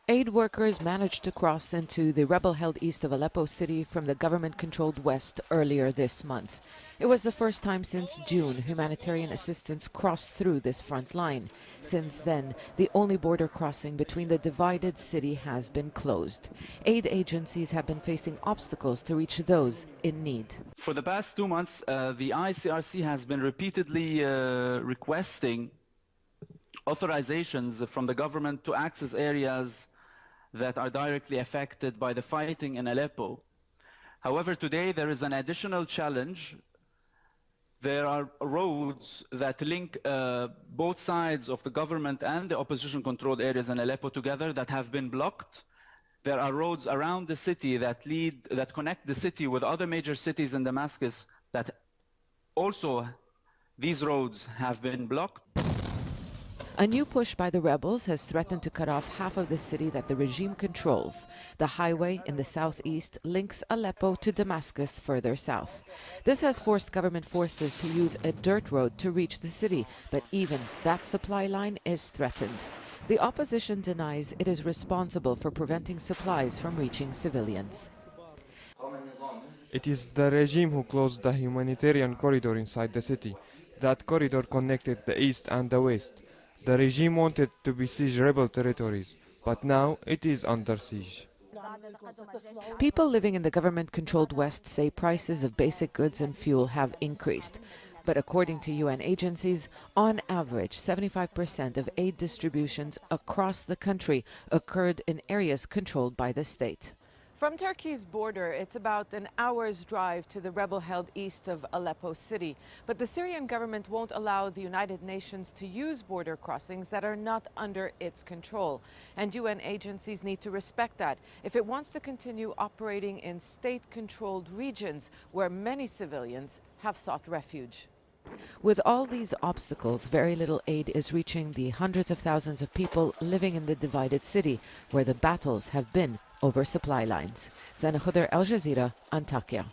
Aid workers managed to cross into the rebel-held east of Aleppo city from the government-controlled west earlier this month. It was the first time since June humanitarian assistance crossed through this front line. Since then, the only border crossing between the divided city has been closed. Aid agencies have been facing obstacles to reach those in need. For the past 2 months, the ICRC has been repeatedly requesting authorizations from the government to access areas that are directly affected by the fighting in Aleppo. However, today there is an additional challenge. There are roads that link both sides of the government and the opposition-controlled areas in Aleppo together that have been blocked. There are roads around the city that connect the city with other major cities in Damascus that also these roads have been blocked. A new push by the rebels has threatened to cut off half of the city that the regime controls. The highway in the southeast links Aleppo to Damascus further south. This has forced government forces to use a dirt road to reach the city, but even that supply line is threatened. The opposition denies it is responsible for preventing supplies from reaching civilians. It is the regime who closed the humanitarian corridor inside the city. That corridor connected the east and the west. The regime wanted to besiege rebel territories, but now it is under siege. People living in the government-controlled West say prices of basic goods and fuel have increased. But according to UN agencies, on average, 75% of aid distributions across the country occurred in areas controlled by the state. From Turkey's border, it's about an hour's drive to the rebel-held east of Aleppo city. But the Syrian government won't allow the United Nations to use border crossings that are not under its control. And UN agencies need to respect that if it wants to continue operating in state-controlled regions where many civilians have sought refuge. With all these obstacles, very little aid is reaching the hundreds of thousands of people living in the divided city, where the battles have been over supply lines. Zeina, Khodr, Al Jazeera, Antakya.